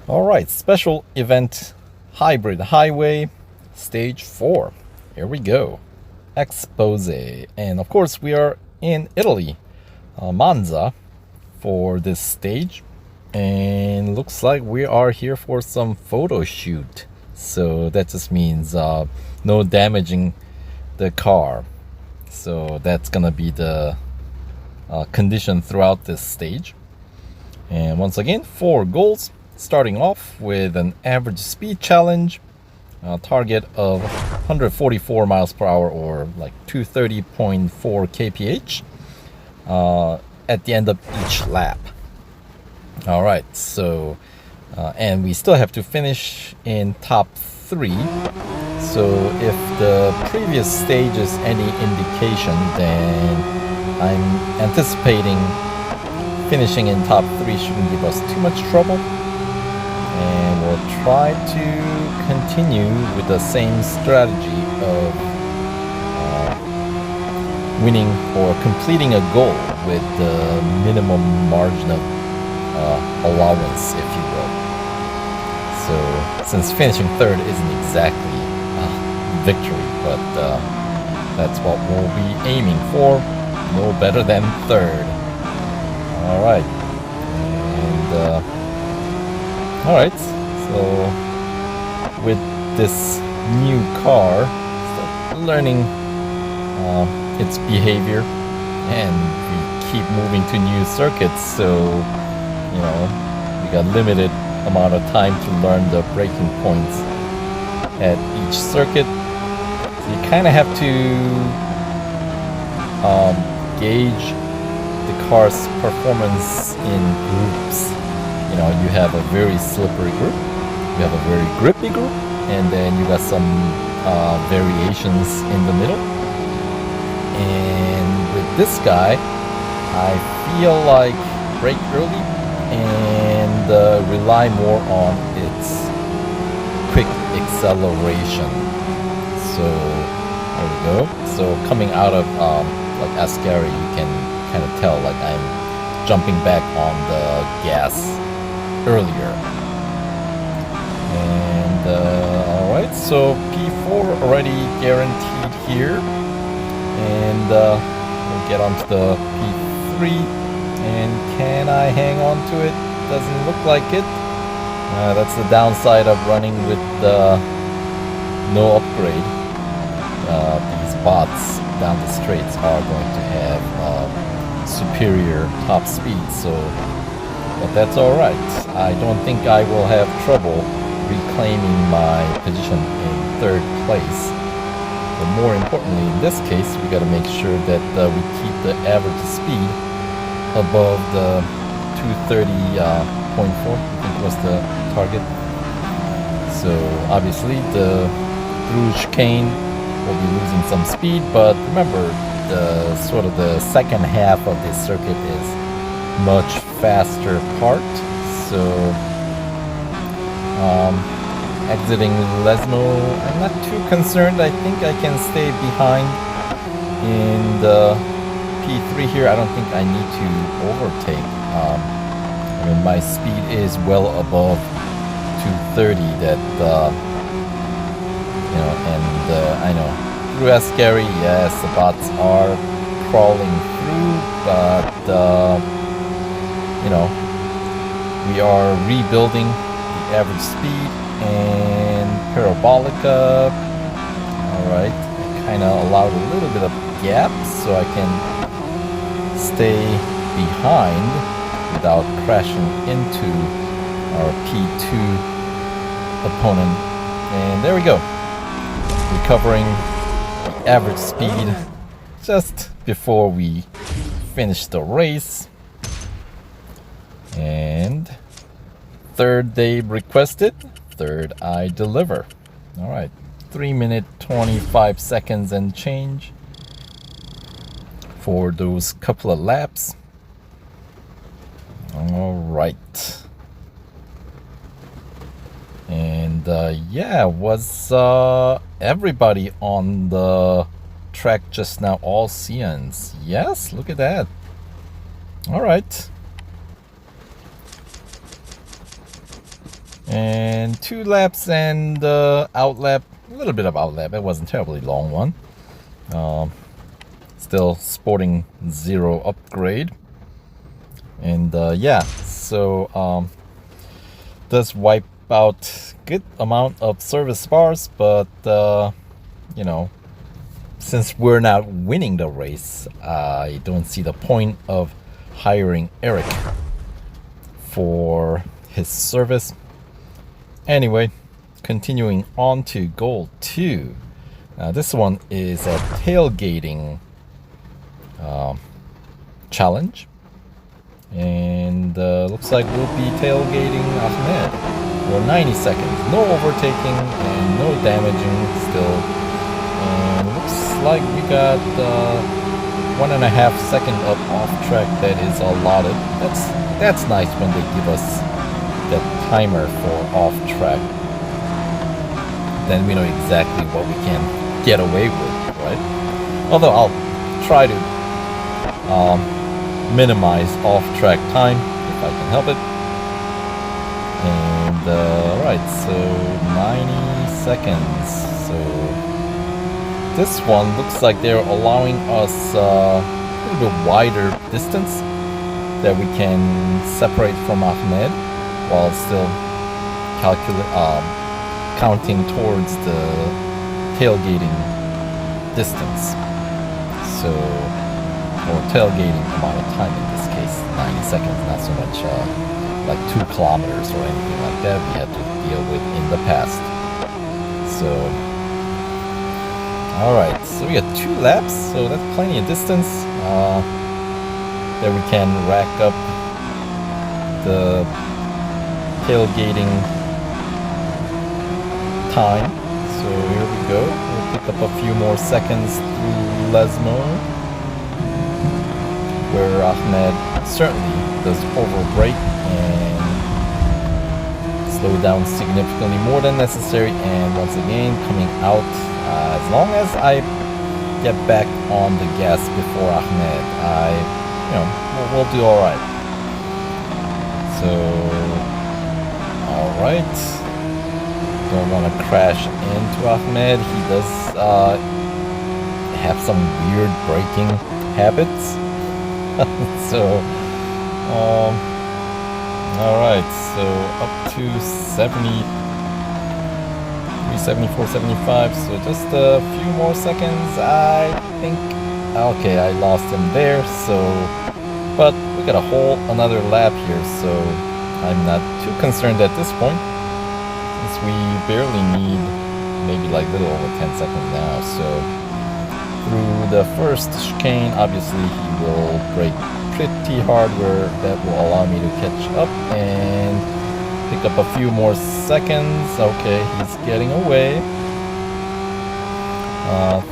All right, special event hybrid highway stage 4. Here we go. Expose. And of course, we are in Italy, Monza, for this stage. And looks like we are here for some photo shoot. So that just means no damaging the car. So that's gonna be the condition throughout this stage. And once again, 4 goals. Starting off with an average speed challenge, target of 144 miles per hour or like 230.4 kph at the end of each lap. All right, so and we still have to finish in top 3. So if the previous stage is any indication, then I'm anticipating finishing in top 3 shouldn't give us too much trouble. And we'll try to continue with the same strategy of winning or completing a goal with the minimum margin of allowance, if you will. So since finishing 3rd isn't exactly victory, but that's what we'll be aiming for. No better than 3rd. All right. And alright, so with this new car, learning its behavior, and we keep moving to new circuits, so you know, we got limited amount of time to learn the braking points at each circuit. So you kind of have to gauge the car's performance in groups. You know, you have a very slippery group, you have a very grippy group, and then you got some variations in the middle. And with this guy, I feel like brake early and rely more on its quick acceleration. So there we go. So coming out of like Ascari, you can kind of tell like I'm jumping back on the gas earlier. And alright, so P4 already guaranteed here, and we'll get onto the P3. And can I hang on to it? Doesn't look like it. That's the downside of running with no upgrade. These bots down the straights are going to have superior top speed, so but that's alright. I don't think I will have trouble reclaiming my position in 3rd place. But more importantly, in this case, we got to make sure that we keep the average speed above the 230.4, I think was the target. So obviously the through chicane will be losing some speed, but remember the sort of the second half of this circuit is much faster part. So exiting Lesmo, I'm not too concerned. I think I can stay behind in the P3 here. I don't think I need to overtake. I mean, my speed is well above 230 that you know, and I know through Ascari, yes, the bots are crawling through, but you know, we are rebuilding the average speed and parabolica. Alright, kind of allowed a little bit of gap so I can stay behind without crashing into our P2 opponent. And there we go, recovering the average speed just before we finish the race. And 3rd they requested, 3rd I deliver. All right, 3 minutes 25 seconds and change for those couple of laps. All right. And yeah, was everybody on the track just now all Sians? Yes, look at that. All right. and 2 laps and outlap, a little bit of outlap. It wasn't terribly long one. Still sporting 0 upgrade. And yeah, so does wipe out good amount of service bars, but you know, since we're not winning the race, I don't see the point of hiring Eric for his service. Anyway, continuing on to goal 2. This one is a tailgating challenge, and looks like we'll be tailgating Ahmed for 90 seconds. No overtaking and no damaging still. And looks like we got 1.5 second up off track that is allotted. That's nice when they give us that timer for off track. Then we know exactly what we can get away with, right? Although I'll try to minimize off track time if I can help it. And right, so 90 seconds. So this one looks like they're allowing us a little bit wider distance that we can separate from Ahmed while still counting towards the tailgating distance. So, or tailgating amount of time in this case, 90 seconds, not so much like 2 kilometers or anything like that we had to deal with in the past. So, alright, so we got 2 laps, so that's plenty of distance that we can rack up the tailgating time. So here we go. We'll pick up a few more seconds through Lesmo, where Ahmed certainly does overbrake and slow down significantly more than necessary. And once again, coming out, as long as I get back on the gas before Ahmed, we'll do all right. So, all right. Don't want to crash into Ahmed. He does have some weird braking habits. So, all right. So up to 73, 74, 75. So just a few more seconds, I think. Okay, I lost him there. So, but we got a whole another lap here. So I'm not too concerned at this point, since we barely need maybe like a little over 10 seconds now. So through the first chicane, obviously he will brake pretty hard, where that will allow me to catch up and pick up a few more seconds. Okay, he's getting away.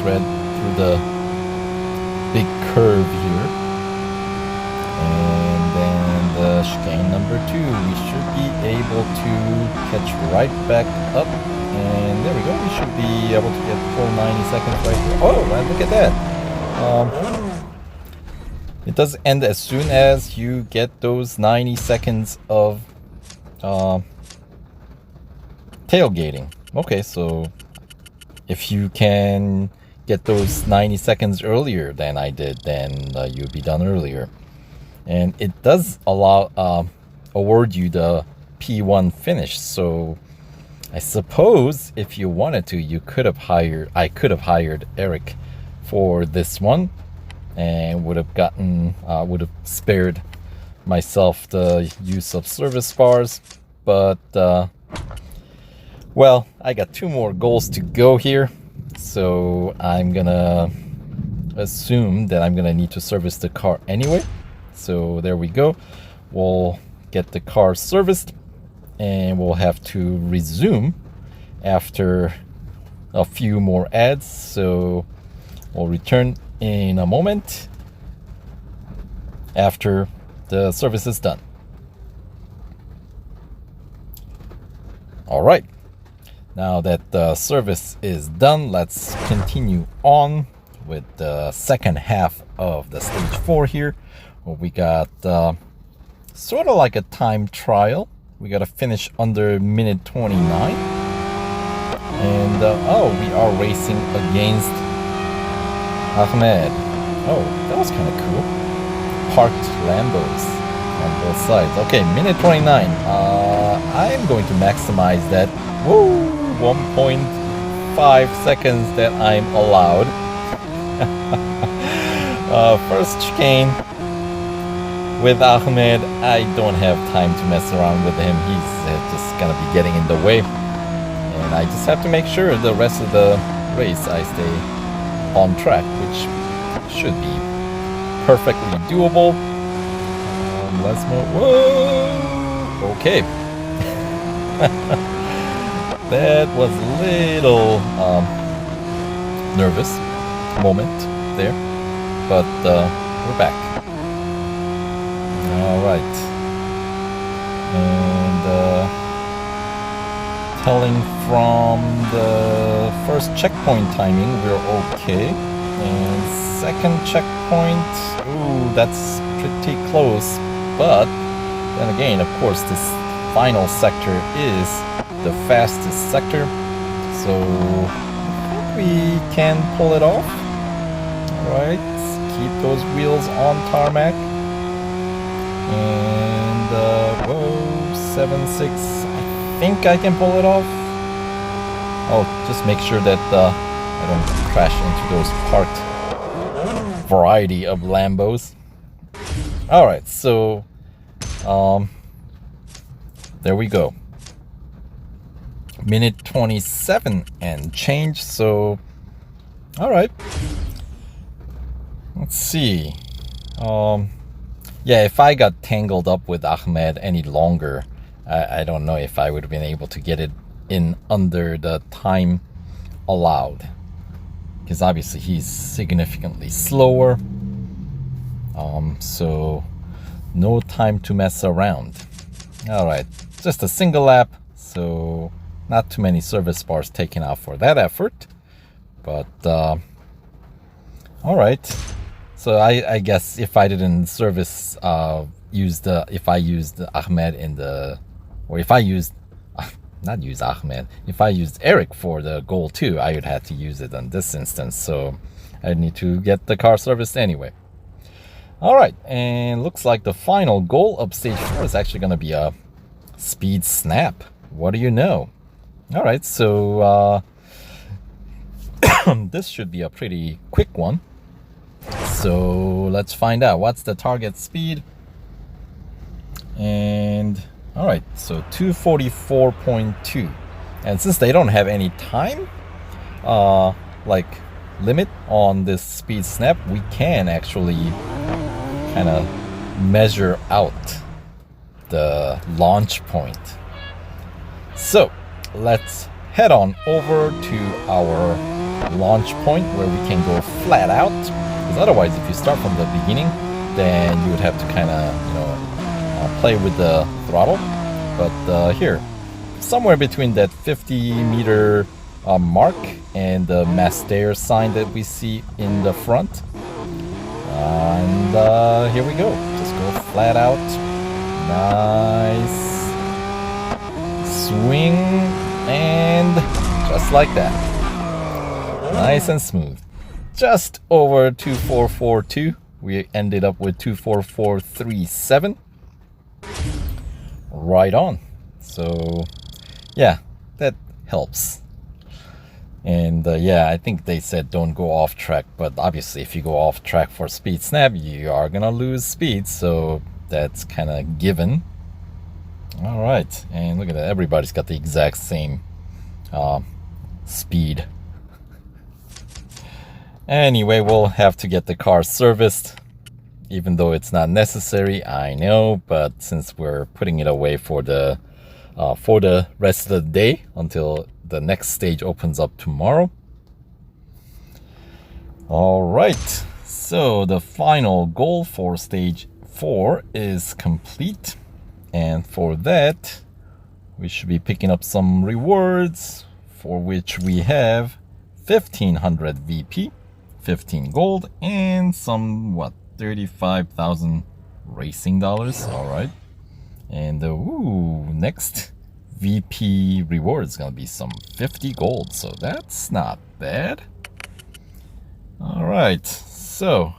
Thread through the big curve here. And then the chicane number 2, we should be able to catch right back up. And there we go. We should be able to get full 90 seconds right here. Oh, man, look at that. It does end as soon as you get those 90 seconds of tailgating. Okay, so if you can get those 90 seconds earlier than I did, then you'll be done earlier. And it does allow award you the P1 finish. So I suppose if you wanted to, I could have hired Eric for this one, and would have spared myself the use of service bars. But well, I got 2 more goals to go here, so I'm gonna assume that I'm gonna need to service the car anyway. So there we go. We'll get the car serviced, and we'll have to resume after a few more ads. So we'll return in a moment after the service is done. All right. Now that the service is done, let's continue on with the second half of the stage 4 here. Well, we got sort of like a time trial We gotta finish under minute 29. And oh, we are racing against Ahmed. Oh, that was kind of cool. Parked Lambos on both sides. Okay, minute 29. I'm going to maximize that. Woo! 1.5 seconds that I'm allowed. First chicane with Ahmed. I don't have time to mess around with him. He's just gonna be getting in the way. And I just have to make sure the rest of the race I stay on track, which should be perfectly doable. Let's move. Whoa! Okay. That was a little nervous moment there, but we're back. All right. And telling from the first checkpoint timing, we're okay. And second checkpoint, ooh, that's pretty close. But then again, of course, this final sector is the fastest sector, so I think we can pull it off. Alright, keep those wheels on tarmac. And whoa, 7.6, I think I can pull it off. Oh, just make sure that I don't crash into those parked variety of Lambos. Alright, so there we go. Minute 27 and change, so alright. Let's see. Yeah, if I got tangled up with Ahmed any longer, I don't know if I would have been able to get it in under the time allowed. Because obviously he's significantly slower. So no time to mess around. Alright, just a single lap, so not too many service bars taken out for that effort. But alright. So I guess if I didn't service if I used Ahmed in the, or if I used not use Ahmed, if I used Eric for the goal 2, I would have to use it in this instance, so I need to get the car serviced anyway. Alright, and looks like the final goal of stage 4 is actually going to be a speed snap. What do you know? Alright, so this should be a pretty quick one. So let's find out what's the target speed. And alright, so 244.2. And since they don't have any time like limit on this speed snap, we can actually kind of measure out the launch point. So let's head on over to our launch point where we can go flat out, because otherwise if you start from the beginning, then you would have to kind of, you know, play with the throttle. But here, somewhere between that 50-meter mark and the Maestro sign that we see in the front. And here we go. Just go flat out. Nice. Swing. And just like that. Nice and smooth. Just over 2442. We ended up with 24437. Right on. So yeah, that helps. And yeah, I think they said don't go off track, but obviously if you go off track for speed snap, you are gonna lose speed, so that's kind of given. All right, and look at that, everybody's got the exact same speed. Anyway, we'll have to get the car serviced, even though it's not necessary, I know, but since we're putting it away for the rest of the day until the next stage opens up tomorrow. All right, so the final goal for stage 4 is complete, and for that we should be picking up some rewards, for which we have 1500 VP, 15 gold, and some 35,000 racing dollars. All right, And ooh, next VP reward is gonna be some 50 gold, so that's not bad. All right, so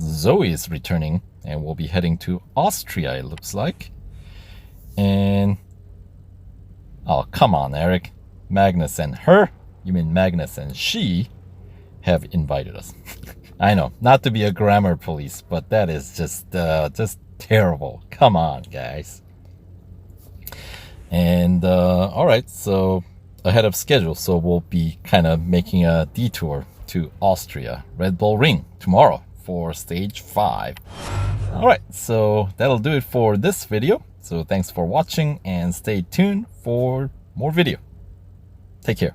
Zoe is returning, and we'll be heading to Austria, it looks like. And oh, come on, Eric. Magnus and her, you mean Magnus and she, have invited us. I know, not to be a grammar police, but that is just terrible. Come on, guys. And all right, so ahead of schedule, so we'll be kind of making a detour to Austria, Red Bull Ring, tomorrow for stage 5. All right, so that'll do it for this video. So thanks for watching and stay tuned for more video. Take care.